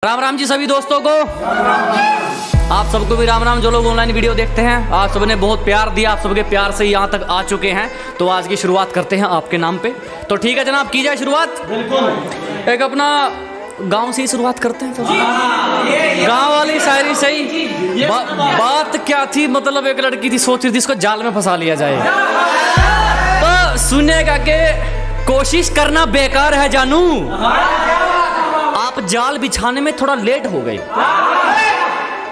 राम राम जी सभी दोस्तों को। आप सबको भी राम राम। जो लोग ऑनलाइन वीडियो देखते हैं, आप सबने बहुत प्यार दिया, आप सबके प्यार से यहाँ तक आ चुके हैं। तो आज की शुरुआत करते हैं आपके नाम पे। तो ठीक है जनाब, की जाए शुरुआत। बिल्कुल। एक अपना गांव से ही शुरुआत करते हैं। गांव वाली शायरी सही। बात क्या थी, मतलब एक लड़की थी, सोच रही थी इसको जाल में फंसा लिया जाए। तो सुनिएगा कि कोशिश करना बेकार है जानू, आप जाल बिछाने में थोड़ा लेट हो गए।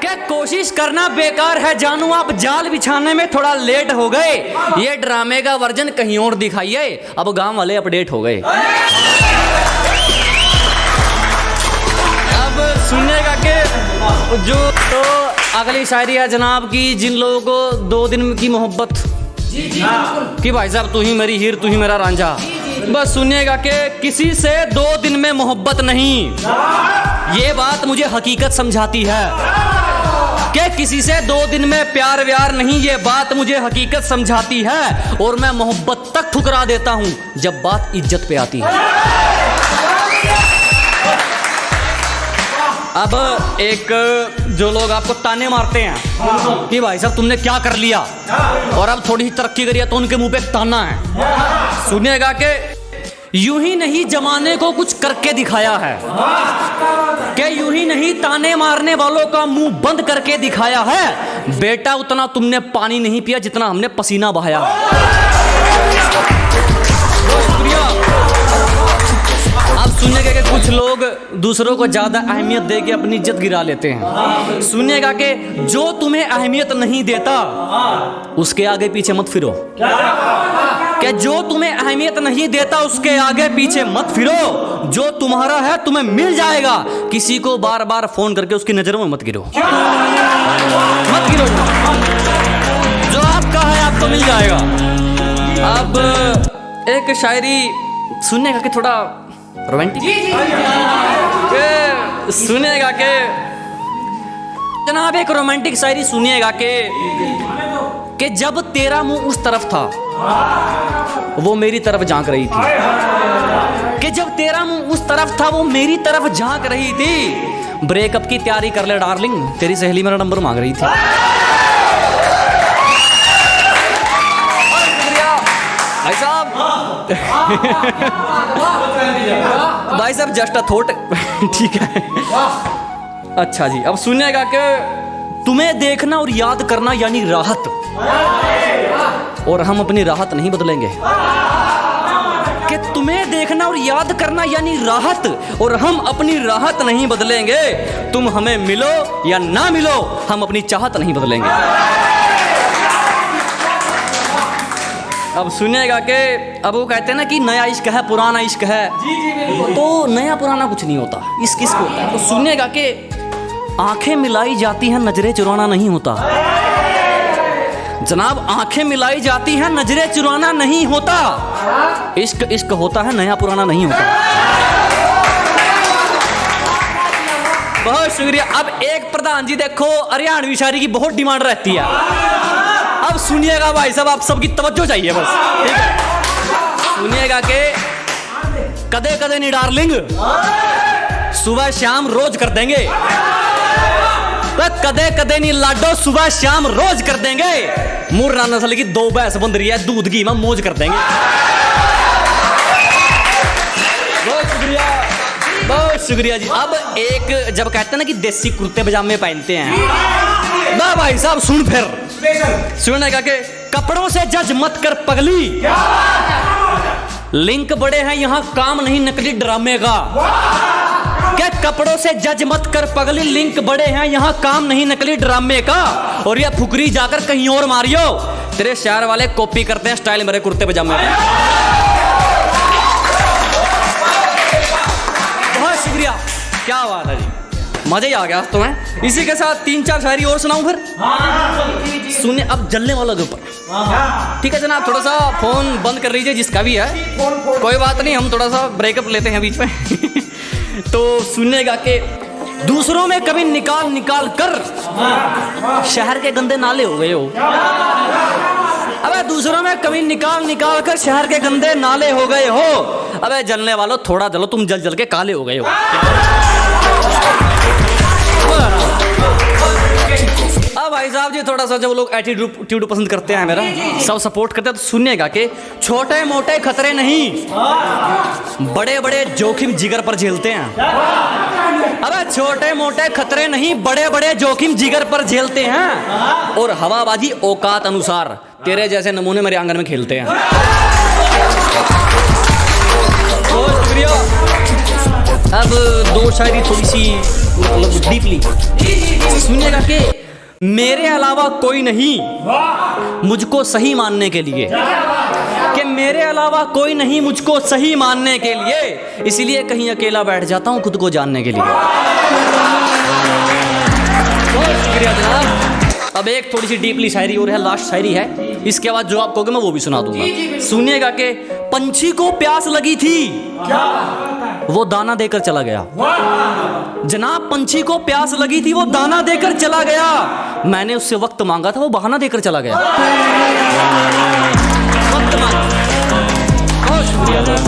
क्या कोशिश करना बेकार है जानू, आप जाल बिछाने में थोड़ा लेट हो गए। ये ड्रामे का वर्जन कहीं और दिखाइए, अब गांव वाले अपडेट हो गए। अब सुनिएगा कि जो तो अगली शायरी है जनाब की, जिन लोगों को 2 दिन की मोहब्बत कि भाई साहब तू ही मेरी हीर तू ही मेरा रांझा, बस सुनिएगा कि किसी से 2 दिन में मोहब्बत नहीं, ये बात मुझे हकीकत समझाती है। कि किसी से 2 दिन में प्यार व्यार नहीं, ये बात मुझे हकीकत समझाती है। और मैं मोहब्बत तक ठुकरा देता हूं जब बात इज्जत पे आती है। अब एक जो लोग आपको ताने मारते हैं कि भाई साहब तुमने क्या कर लिया, और अब थोड़ी सी तरक्की करी है, तो उनके मुंह पे एक ताना है। सुनिएगा कि यूं ही नहीं जमाने को कुछ करके दिखाया है, कि यूं ही नहीं ताने मारने वालों का मुंह बंद करके दिखाया है। बेटा उतना तुमने पानी नहीं पिया जितना हमने पसीना बहाया। अब सुनिएगा कि कुछ लोग दूसरों को ज्यादा अहमियत दे के अपनी इज्जत गिरा लेते हैं। सुनिएगा कि जो तुम्हें अहमियत नहीं देता उसके आगे पीछे मत फिरो। कि जो तुम्हें अहमियत नहीं देता उसके आगे पीछे मत फिरो। जो तुम्हारा है तुम्हें मिल जाएगा। किसी को बार बार फोन करके उसकी नजरों में मत गिरो, मत गिरो। जो आपका है आपको मिल जाएगा। अब एक शायरी सुनने का कि थोड़ा रोमांटिक सुनिएगा कि जनाब एक रोमांटिक शायरी सुनिएगा कि जब तेरा मुंह उस तरफ था वो मेरी तरफ झांक रही थी। कि जब तेरा मुंह उस तरफ था वो मेरी तरफ झांक रही थी। ब्रेकअप की तैयारी कर ले डार्लिंग, तेरी सहेली मेरा नंबर मांग रही थी। भाई साहब भाई साहब जस्ट अ थॉट। ठीक है, अच्छा जी। अब सुनिएगा कि तुम्हें देखना और याद करना यानी राहत, और हम अपनी राहत नहीं बदलेंगे। कि तुम्हें देखना और याद करना यानी राहत, और हम अपनी राहत नहीं बदलेंगे। तुम हमें मिलो या ना मिलो, हम अपनी चाहत नहीं बदलेंगे। अब सुनिएगा कि अब वो कहते हैं ना कि नया इश्क है पुराना इश्क है। तो नया पुराना कुछ नहीं होता, इश्क इश्क होता है। तो सुनिएगा कि आंखें मिलाई जाती हैं नजरें चुराना नहीं होता। जनाब आंखें मिलाई जाती हैं नजरें चुराना नहीं होता। इश्क इश्क होता है, नया पुराना नहीं होता। बहुत शुक्रिया। अब एक प्रधान जी देखो, हरियाणवी शायरी की बहुत डिमांड रहती है। अब सुनिएगा भाई साहब, आप सबकी तवज्जो चाहिए बस, ठीक है। सुनिएगा कि कदे कदे नहीं डार्लिंग, सुबह शाम रोज कर देंगे। तो कदे कदे नहीं लाडो, सुबह शाम रोज कर देंगे। मुर्रा नस्ल की 2 भैंस बंध रही है, दूध घी में मौज कर देंगे। बहुत शुक्रिया, बहुत शुक्रिया जी। अब एक जब कहते हैं ना कि देसी कुर्ते पजामे पहनते हैं ना भाई साहब, सुन फिर सुनेगा कि कपड़ों से जज मत कर पगली, लिंक बड़े हैं यहाँ काम नहीं नकली ड्रामे का। क्या कपड़ों से जज मत कर पगली, लिंक बड़े हैं यहाँ काम नहीं नकली ड्रामे का। और ये फुकरी जाकर कहीं और मारियो, तेरे शहर वाले कॉपी करते हैं स्टाइल मेरे कुर्ते पजामे का। बहुत शुक्रिया, क्या बात है जी, मजा ही आ गया तो मैं। इसी के साथ 3-4 शायरी और सुनाऊं फिर। सुनिए अब जलने वालों के ऊपर, ठीक है जनाब। थोड़ा सा फोन बंद कर लीजिए जिसका भी है, कोई बात नहीं, हम थोड़ा सा ब्रेकअप लेते हैं बीच में। तो सुनिएगा कि दूसरों में कभी निकाल निकाल कर शहर के गंदे नाले हो गए हो। अबे दूसरों में कभी निकाल निकाल कर शहर के गंदे नाले हो गए हो। अबे जलने वालों थोड़ा जलो, तुम जल जल के काले हो गए हो। थोड़ा सा जब लोग एटीट्यूड पसंद करते हैं मेरा, सब सपोर्ट करते हैं, तो सुनिएगा कि छोटे मोटे खतरे नहीं, बड़े बड़े जोखिम जिगर पर झेलते हैं। अबे छोटे मोटे खतरे नहीं, बड़े बड़े जोखिम जिगर पर झेलते हैं। और हवाबाजी औकात अनुसार, तेरे जैसे नमूने मेरे आंगन में खेलते हैं। बहुत शुक्रिया। अब दो शायरी थोड़ी सी मतलब डीपली सुनिएगा कि मेरे अलावा कोई नहीं मुझको सही मानने के लिए, कि मेरे अलावा कोई नहीं मुझको सही मानने के लिए, इसलिए कहीं अकेला बैठ जाता हूं खुद को जानने के लिए। बहुत शुक्रिया जनाब। अब एक थोड़ी सी डीपली शायरी और है, लास्ट शायरी है, इसके बाद जो आप कहोगे मैं वो भी सुना दूंगा। सुनिएगा कि पंछी को प्यास लगी थी, वो दाना देकर चला गया। जनाब पंछी को प्यास लगी थी, वो दाना देकर चला गया। मैंने उससे वक्त मांगा था, वो बहाना देकर चला गया।